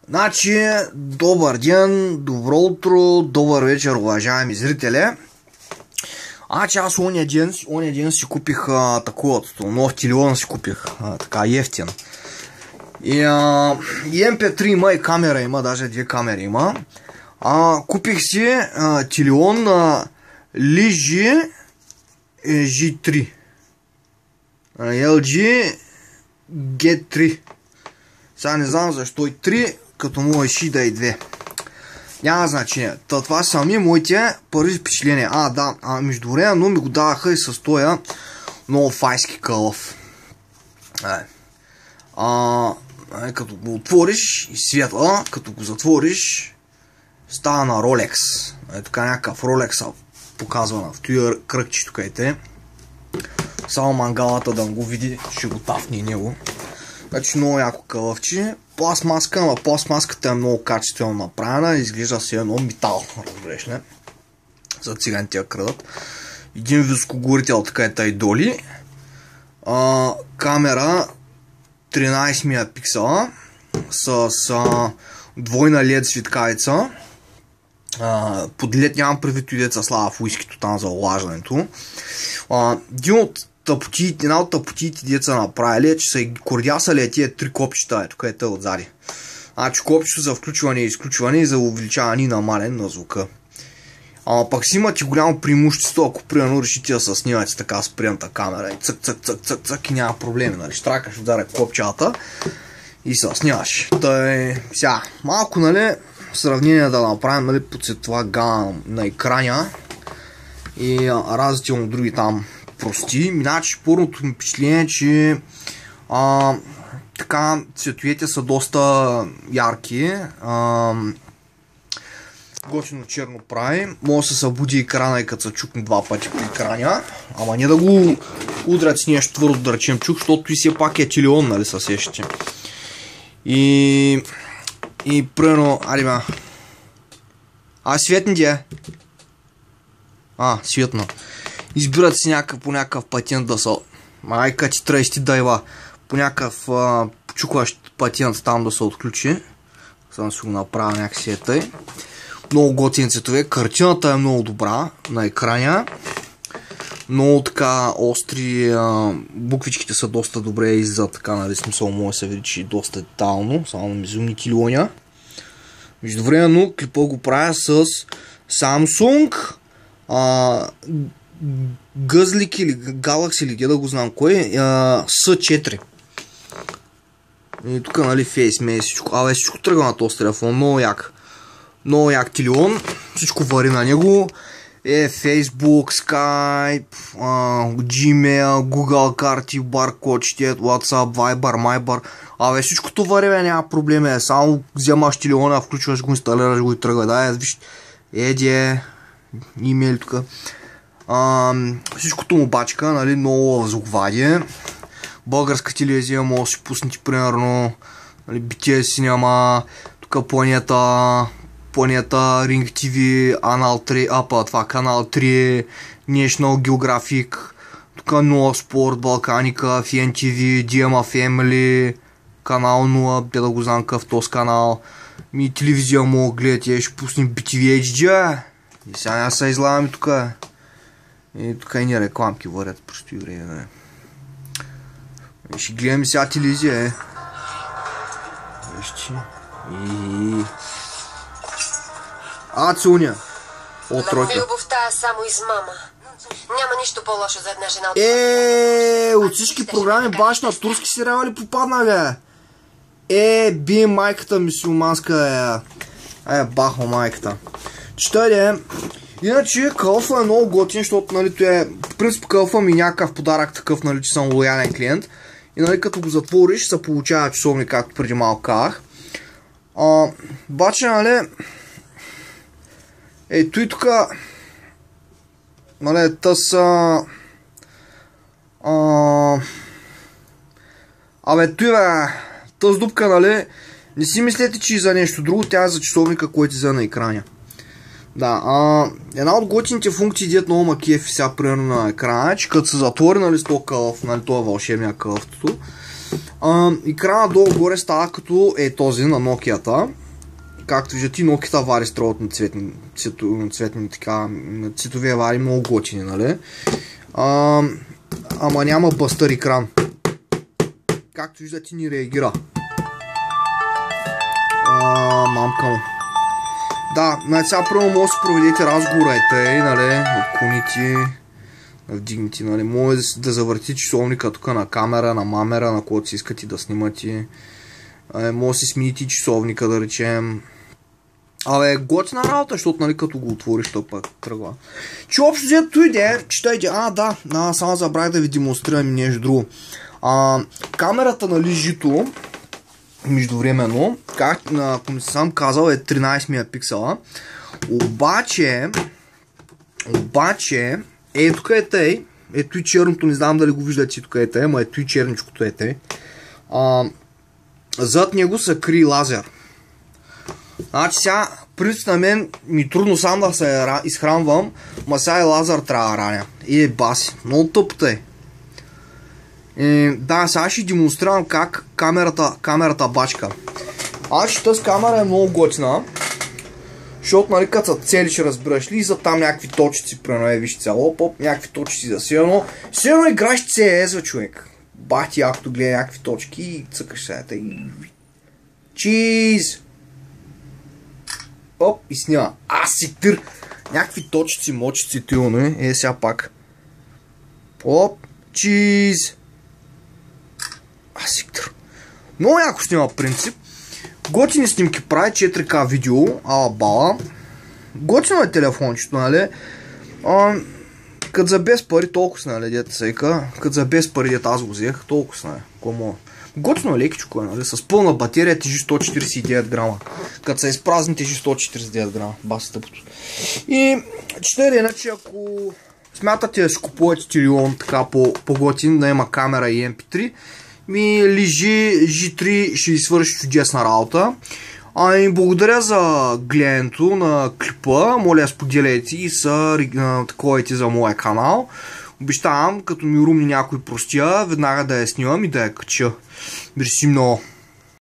Значи, добър ден, добро утро, добър вечер, уважаеми зрители. Аз оня ден си купих нов телефон си купих, така ефтин. И MP3 има и камера има, даже две камери има. Купих си телефон на LG G3. LG G3. Сега не знам защо и 3, като можеш да и 2. Няма значение. Това са ми моите първи впечатления. Между време, но ми го даваха и с тоя много файски кълъв. Като го отвориш и светла, като го затвориш, става на Rolex. Така някакъв Rolex показва в този кръгче тук. Само мангалата да го види, ще го тафни него. Значи много яко кълъвче. Пластмаска, но пластмаската е много качествено направена. Изглежда си едно метал, разбереш, не? За циганите я крадат. Един високогорител, така е тъй доли. Камера 13 мегапиксела с двойна LED светкавица. Под LED нямам предвид и деца слава в уискито там за олаждането. Една от тъпотиите деца направили е, че са кордясали тия три копчета, тук е тъй отзади. Значи копчето за включване и изключване и за увеличаване и намаляне на звука. Пак си имате голямо преимущество, ако примерно решите да се снимате така с приемната камера и цък и няма проблеми, нали? Штракаш отзади копчата и се снимаш. Сега, малко, нали, сравнение да направим, нали, по цветова гама на екраня и различни от други там прости. Иначе първото ми впечатление е, че така цветовете са доста ярки. Готино черно прави. Може да се събуди екрана и като се чукне два пъти по екраня. Ама не да го удрят с нещо твърдо, да речем чук, защото и все пак е телефон, нали, се сещате. И примерно, светни де. Светна. Избират си по някакъв патент да са. Майка ти тръсти дайва. По някакъв чукващ патент там да се отключи. Само си го направя някакси тъй. Много готини цветове. Картината е много добра на екраня. Много така остри. Буквичките са доста добре и за така, нали, смисъл може да се види, че доста детално. Само на безумни килоня. Междувременно клипа го правя с Samsung Гъзлик или Galaxy или да го знам кой, S4. И тук, нали, фейсмей, всичко. Всичко тръгва на този телефон, много як. Много як телефон, всичко вари на него. Facebook, Skype, Gmail, Google карти, баркодчите, WhatsApp, Viber, MyBar. Всичкото вари, няма проблеми. Само вземаш телефона, включваш го, инсталираш го и тръгва. Виж, имейл тук. Всичкото му бачка, нали, много звуквади. Българска телевизия може да си пуснете, примерно, нали, BTS Cinema, тук планета Ring TV, канал 3, National Geographic, тук 0 Спорт, Балканика, FN TV, DMA Family, канал 0, да го знам какъв този канал. Телевизия мога гледате, ще пуснем BTV HD. И сега няма се излагаме тук. И тук и ни рекламки варят просто и време. Ще гледаме сега телевизия. Вижте. Цуня. От тройка. Любовта е само измама. Няма нищо по-лошо за една жена от... От всички програми баш на турски сериали попадна, би майката мюсюлманска бахо майката. Иначе кълфа е много готин, защото, нали, в принцип кълфа ми някакъв подарък такъв, нали, че съм лоялен клиент. И, нали, като го затвориш, се получава часовник, както преди малко казах. Обаче, нали, ето и тук, нали, тази дупка, нали, не си мислете, че е за нещо друго, тя е за часовника, който е за на екраня. Една от готините функции, дет много макиев сега примерно на екрана, че като се затвори, нали, с този кълъв, нали, това вълшебния кълъвтото, Екрана долу-горе става като е този на Nokia-та. Както виждате, Nokia-та авари струват на цветни така, цветови авари, много готини, нали? Ама няма бъстър екран. Както виждате, ни реагира. Мамка му. Да, сега първо може да си проведете разговора нали, отклоните, вдигнете, нали, може да завъртите часовника тук на камера, на мамера, на който си искате да снимате. Може да си смените часовника, да речем. Готина работа, защото, нали, като го отвориш, то пък тръгва. Че общо взето идея, че той иде, само забравих да ви демонстрирам нещо друго. Камерата на лижито, междувременно, ако не съм казал, е 13 мегапиксела. Обаче, тук е тъй, ето и черното, не знам дали го виждате, тук е тъй, ама ето и черничкото е тъй. Зад него се крие лазер. Значи сега, принцип на мен ми трудно сам да се изхранвам, ма сега и лазер трябва да раня. Баси, много тъпта е. Да, сега ще демонстрирам как камерата бачка. Тази камера е много готина, защото, нали, като са цели, ще разбираш ли, и за там някакви точици, виж цяло, някакви точици за силно. Силно играеш CS, човек. Бати, акто гледа някакви точки и цъкаш сега. Чиз! И снима. Сиктир! Някакви точици, мочици, тилно е. Сега пак. Чиз! Сиктир. Много яко снима принцип. Готини снимки прави, 4К видео, бала. Готино е телефончето, нали? Като за без пари, толкова сна, нали, дете сейка. Като за без пари, дете аз го взех, толкова сна. Готино е лекичко, нали? С пълна батерия тежи 149 грама. Като се изпразни, тежи 149 грама. Баси тъпото. И чета иначе, ако смятате да си купувате телефон така по-готин, да има камера и MP3, лежи G3 ще ви свърши чудесна работа. Благодаря за гледането на клипа. Моля, споделяйте и таковете за моя канал. Обещавам, като ми румни някой простия, веднага да я снимам и да я кача. Мерси много.